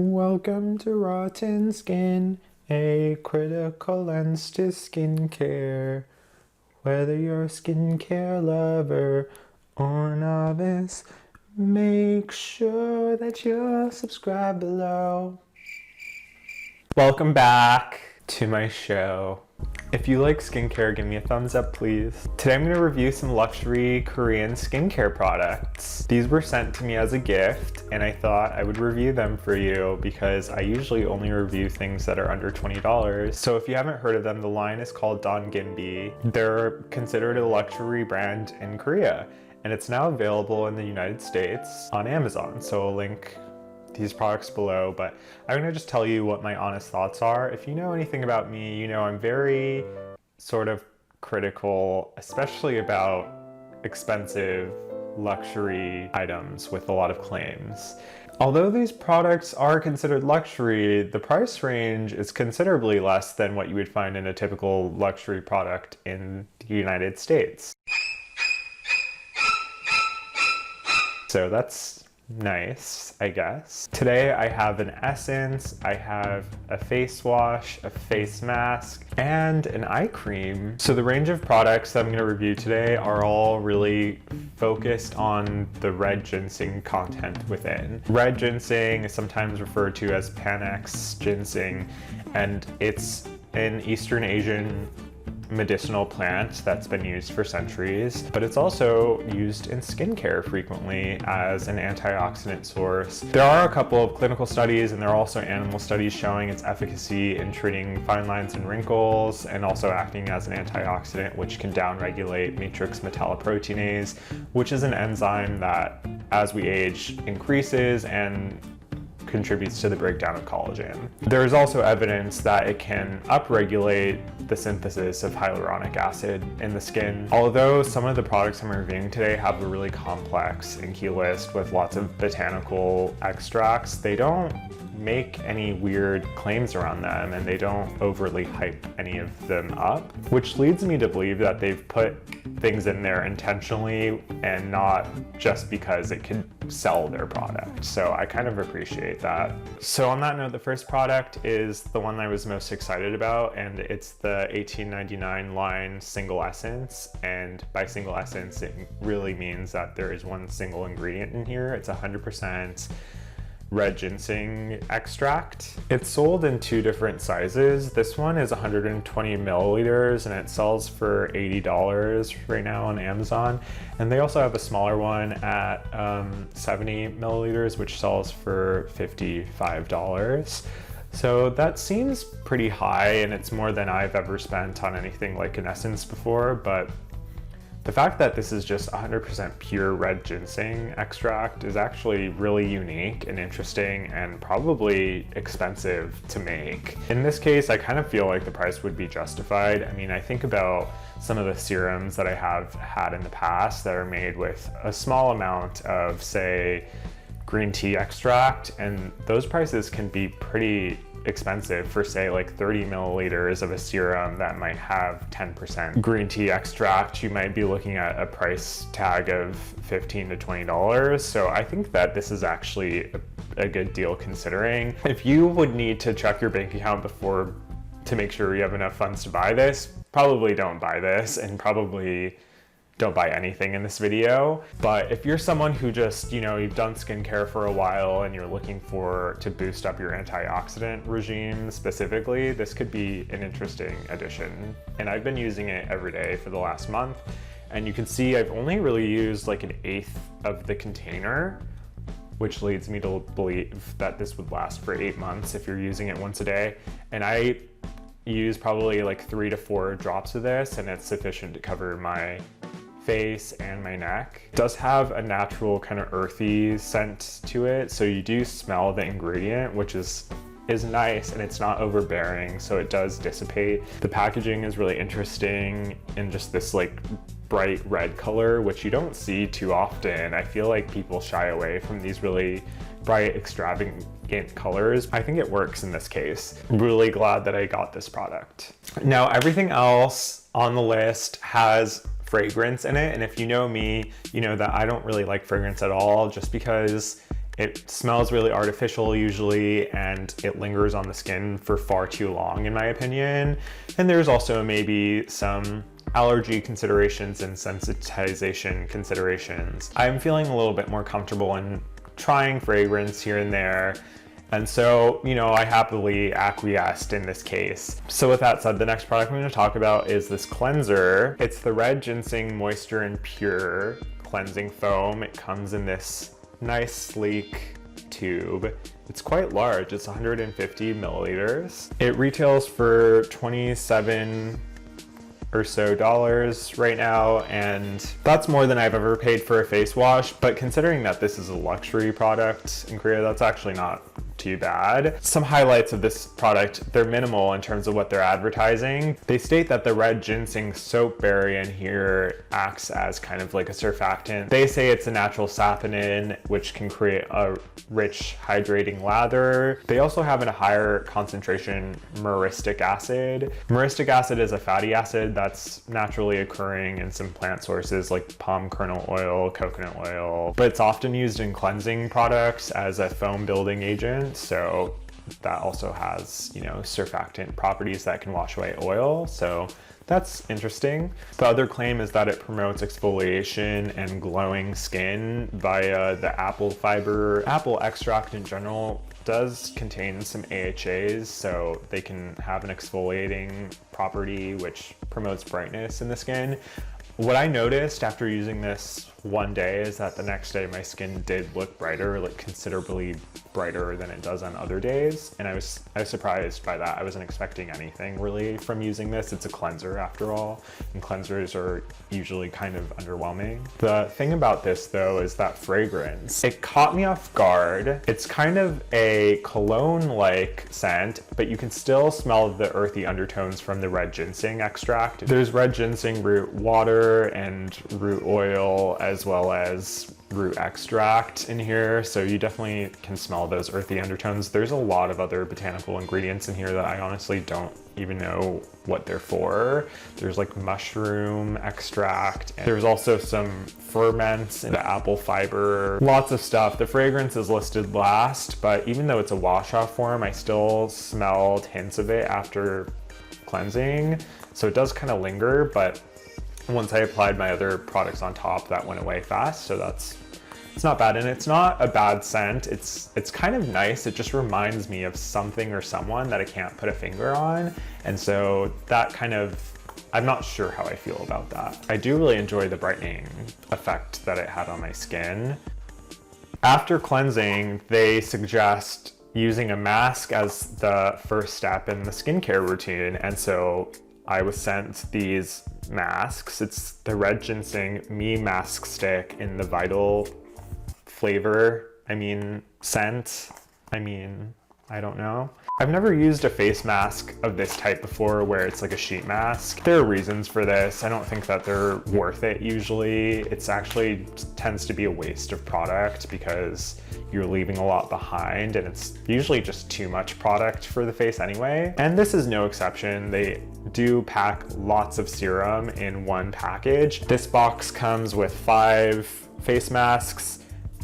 Welcome to Rotten Skin, a critical lens to skincare. Whether you're a skincare lover or novice, make sure that you're subscribed below. Welcome back to my show. If you like skincare, give me a thumbs up, please. Today I'm going to review some luxury Korean skincare products. These were sent to me as a gift, and I thought I would review them for you because I usually only review things that are under $20. So if you haven't heard of them, the line is called DONGINBI. They're considered a luxury brand in Korea, and it's now available in the United States on Amazon. So I'll link these products below, but I'm gonna just tell you what my honest thoughts are. If you know anything about me, you know I'm very sort of critical, especially about expensive luxury items with a lot of claims. Although these products are considered luxury, the price range is considerably less than what you would find in a typical luxury product in the United States. So that's nice, I guess. Today I have an essence, I have a face wash, a face mask, and an eye cream. So the range of products that I'm going to review today are all really focused on the red ginseng content within. Red ginseng is sometimes referred to as Panax ginseng, and it's an Eastern Asian medicinal plant that's been used for centuries, but it's also used in skincare frequently as an antioxidant source. There are a couple of clinical studies, and there are also animal studies showing its efficacy in treating fine lines and wrinkles, and also acting as an antioxidant, which can downregulate matrix metalloproteinase, which is an enzyme that, as we age, increases and contributes to the breakdown of collagen. There is also evidence that it can upregulate the synthesis of hyaluronic acid in the skin. Although some of the products I'm reviewing today have a really complex INCI list with lots of botanical extracts, they don't make any weird claims around them, and they don't overly hype any of them up, which leads me to believe that they've put things in there intentionally and not just because it can sell their product. So I kind of appreciate that. So on that note, the first product is the one I was most excited about, and it's the $18.99 line single essence. And by single essence, it really means that there is one single ingredient in here. It's 100% red ginseng extract. It's sold in two different sizes. This one is 120 milliliters and it sells for $80 right now on Amazon. And they also have a smaller one at 70 milliliters, which sells for $55. So that seems pretty high, and it's more than I've ever spent on anything like an essence before, but the fact that this is just 100% pure red ginseng extract is actually really unique and interesting, and probably expensive to make. In this case, I kind of feel like the price would be justified. I mean, I think about some of the serums that I have had in the past that are made with a small amount of, say, green tea extract, and those prices can be pretty expensive for, say, like 30 milliliters of a serum that might have 10% green tea extract. You might be looking at a price tag of $15 to $20. So I think that this is actually a good deal, considering if you would need to check your bank account before to make sure you have enough funds to buy this, probably don't buy this, and probably don't buy anything in this video. But if you're someone who just, you know, you've done skincare for a while and you're looking to boost up your antioxidant regime specifically, this could be an interesting addition. And I've been using it every day for the last month. And you can see I've only really used like 1/8 of the container, which leads me to believe that this would last for 8 months if you're using it once a day. And I use probably like 3 to 4 drops of this, and it's sufficient to cover my face and my neck. It does have a natural kind of earthy scent to it, so you do smell the ingredient, which is nice, and it's not overbearing, so it does dissipate. The packaging is really interesting in just this like bright red color, which you don't see too often. I feel like people shy away from these really bright, extravagant colors. I think it works in this case. I'm really glad that I got this product. Now, everything else on the list has fragrance in it, and if you know me, you know that I don't really like fragrance at all, just because It smells really artificial usually, and it lingers on the skin for far too long in my opinion. And there's also maybe some allergy considerations and sensitization considerations. I'm feeling a little bit more comfortable in trying fragrance here and there. And so, you know, I happily acquiesced in this case. So with that said, the next product I'm going to talk about is this cleanser. It's the Red Ginseng Moisture and Pure Cleansing Foam. It comes in this nice sleek tube. It's quite large. It's 150 milliliters. It retails for $27 or so right now, and that's more than I've ever paid for a face wash. But considering that this is a luxury product in Korea, that's actually not too bad. Some highlights of this product, they're minimal in terms of what they're advertising. They state that the red ginseng soap berry in here acts as kind of like a surfactant. They say it's a natural saponin, which can create a rich hydrating lather. They also have a higher concentration myristic acid. Myristic acid is a fatty acid that's naturally occurring in some plant sources like palm kernel oil, coconut oil, but it's often used in cleansing products as a foam building agent. So that also has, you know, surfactant properties that can wash away oil. So that's interesting. The other claim is that it promotes exfoliation and glowing skin via the apple fiber. Apple extract in general does contain some AHAs, so they can have an exfoliating property which promotes brightness in the skin. What I noticed after using this one day is that the next day my skin did look brighter, like considerably brighter than it does on other days. And I was surprised by that. I wasn't expecting anything really from using this. It's a cleanser after all, and cleansers are usually kind of underwhelming. The thing about this though is that fragrance. It caught me off guard. It's kind of a cologne-like scent, but you can still smell the earthy undertones from the red ginseng extract. There's red ginseng root water and root oil as well as root extract in here, so you definitely can smell those earthy undertones. There's a lot of other botanical ingredients in here that I honestly don't even know what they're for. There's like mushroom extract, and there's also some ferments in the apple fiber, lots of stuff. The fragrance is listed last, but even though it's a wash-off form, I still smelled hints of it after cleansing, so it does kind of linger. But once I applied my other products on top, that went away fast, so it's not bad. And it's not a bad scent. It's kind of nice. It just reminds me of something or someone that I can't put a finger on. And so that kind of, I'm not sure how I feel about that. I do really enjoy the brightening effect that it had on my skin. After cleansing, they suggest using a mask as the first step in the skincare routine. And so I was sent these masks. It's the Red Ginseng Me Mask Stick in the Vital flavor. Scent. I don't know. I've never used a face mask of this type before where it's like a sheet mask. There are reasons for this. I don't think that they're worth it usually. It's actually tends to be a waste of product because you're leaving a lot behind, and it's usually just too much product for the face anyway. And this is no exception. They do pack lots of serum in one package. This box comes with 5 face masks.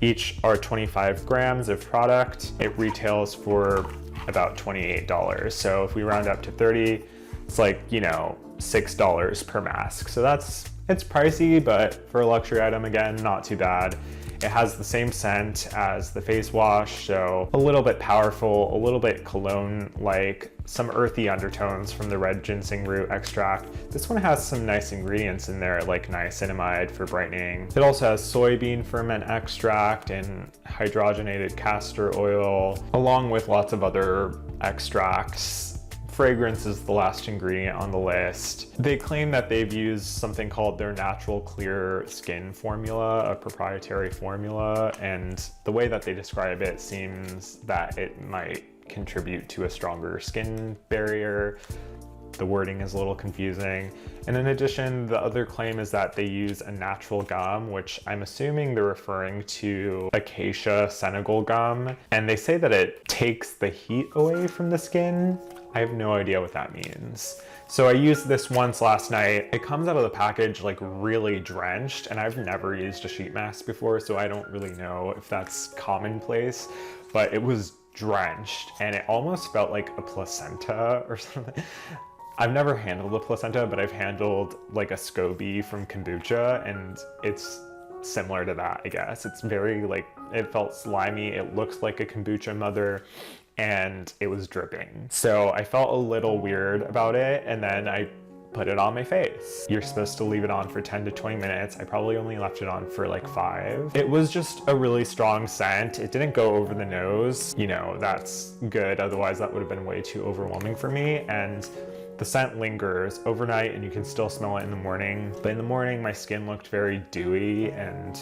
Each are 25 grams of product. It retails for about $28. So if we round up to 30, it's like, you know, $6 per mask. So it's pricey, but for a luxury item, again, not too bad. It has the same scent as the face wash, so a little bit powerful, a little bit cologne-like, some earthy undertones from the red ginseng root extract. This one has some nice ingredients in there, like niacinamide for brightening. It also has soybean ferment extract and hydrogenated castor oil, along with lots of other extracts. Fragrance is the last ingredient on the list. They claim that they've used something called their natural clear skin formula, a proprietary formula, and the way that they describe it seems that it might contribute to a stronger skin barrier. The wording is a little confusing. And in addition, the other claim is that they use a natural gum, which I'm assuming they're referring to acacia Senegal gum. And they say that it takes the heat away from the skin. I have no idea what that means. So I used this once last night. It comes out of the package like really drenched, and I've never used a sheet mask before, so I don't really know if that's commonplace, but it was drenched and it almost felt like a placenta or something. I've never handled a placenta, but I've handled like a SCOBY from kombucha, and it's similar to that, I guess. It's very like, it felt slimy. It looks like a kombucha mother, and it was dripping. So I felt a little weird about it, and then I put it on my face. You're supposed to leave it on for 10 to 20 minutes. I probably only left it on for like 5. It was just a really strong scent. It didn't go over the nose. You know, that's good. Otherwise that would have been way too overwhelming for me. And the scent lingers overnight and you can still smell it in the morning. But in the morning, my skin looked very dewy and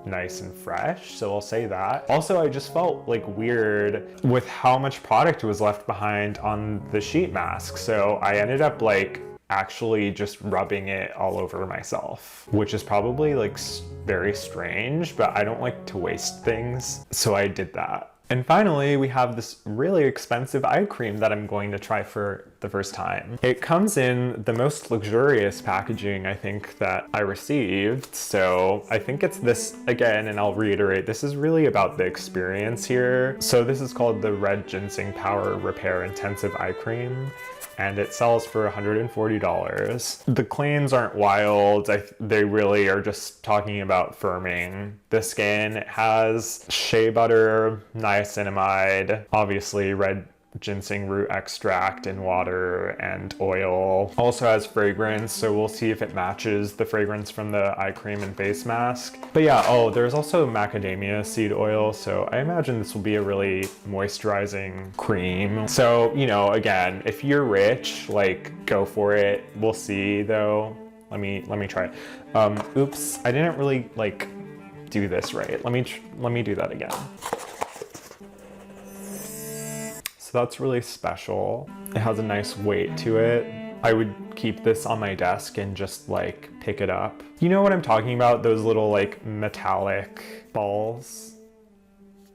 nice and fresh, so I'll say that. Also, I just felt like weird with how much product was left behind on the sheet mask. So I ended up like actually just rubbing it all over myself, which is probably like very strange, but I don't like to waste things, so I did that. And finally, we have this really expensive eye cream that I'm going to try for the first time. It comes in the most luxurious packaging, I think, that I received. So I think it's this again, and I'll reiterate, this is really about the experience here. So this is called the Red Ginseng Power Repair Intensive Eye Cream, and it sells for $140. The claims aren't wild. They really are just talking about firming the skin. It has shea butter, niacinamide, obviously red ginseng root extract and water and oil. Also has fragrance, so we'll see if it matches the fragrance from the eye cream and face mask. But yeah, oh, there's also macadamia seed oil, so I imagine this will be a really moisturizing cream. So, you know, again, if you're rich, like, go for it. We'll see though. Let me try it. Oops, I didn't really like do this right. Let me do that again. So that's really special. It has a nice weight to it. I would keep this on my desk and just like pick it up. You know what I'm talking about? Those little like metallic balls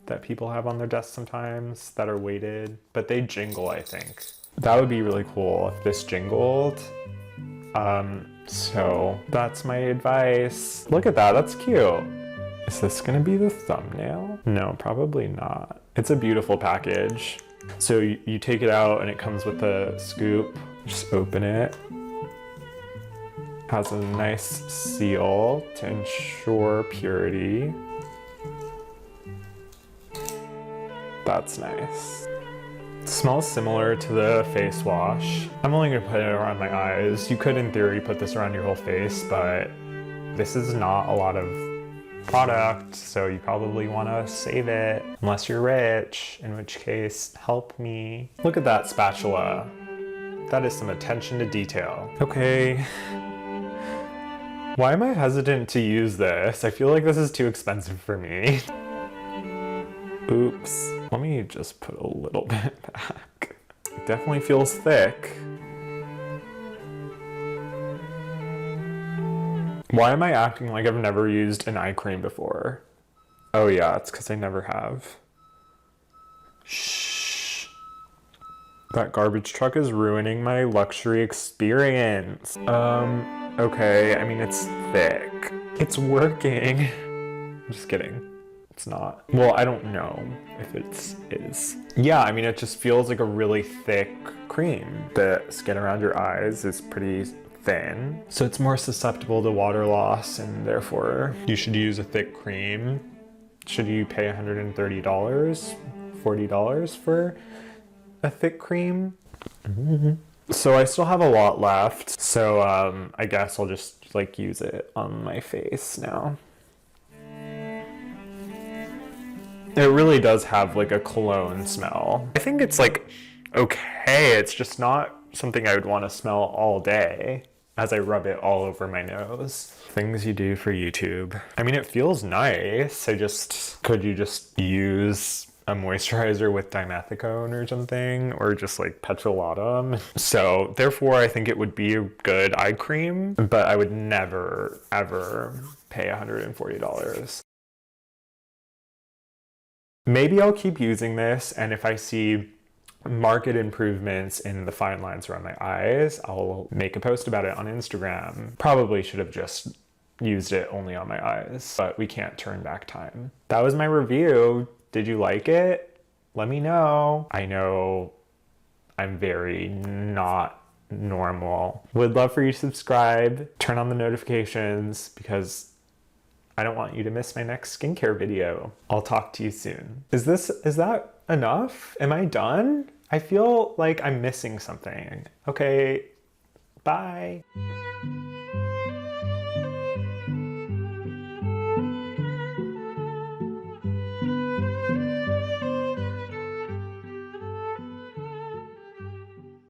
that people have on their desks sometimes that are weighted, but they jingle, I think. That would be really cool if this jingled. So that's my advice. Look at that, that's cute. Is this gonna be the thumbnail? No, probably not. It's a beautiful package. So you take it out and it comes with a scoop. Just open it. Has a nice seal to ensure purity. That's nice. It smells similar to the face wash. I'm only gonna put it around my eyes. You could in theory put this around your whole face, but this is not a lot of product, so you probably want to save it unless you're rich, in which case help me. Look at that spatula. That is some attention to detail. Okay, why am I hesitant to use this? I feel like this is too expensive for me. Oops, let me just put a little bit back. It definitely feels thick. Why am I acting like I've never used an eye cream before? Oh yeah, it's because I never have. Shh. That garbage truck is ruining my luxury experience. Okay, I mean, it's thick. It's working. I'm just kidding. It's not. Well, I don't know if it is. Yeah, I mean, it just feels like a really thick cream. The skin around your eyes is pretty thin, so it's more susceptible to water loss, and therefore you should use a thick cream. Should you pay $130, $40 for a thick cream? So I still have a lot left, so I guess I'll just like use it on my face now. It really does have like a cologne smell. I think it's like okay, it's just not something I would want to smell all day as I rub it all over my nose. Things you do for YouTube. I mean, it feels nice. Could you just use a moisturizer with dimethicone or something, or just like petrolatum? So therefore I think it would be a good eye cream, but I would never ever pay $140. Maybe I'll keep using this, and if I see marked improvements in the fine lines around my eyes, I'll make a post about it on Instagram. Probably should have just used it only on my eyes, but we can't turn back time. That was my review. Did you like it? Let me know. I know I'm very not normal. Would love for you to subscribe, turn on the notifications, because I don't want you to miss my next skincare video. I'll talk to you soon. Is that enough? Am I done? I feel like I'm missing something. Okay, bye.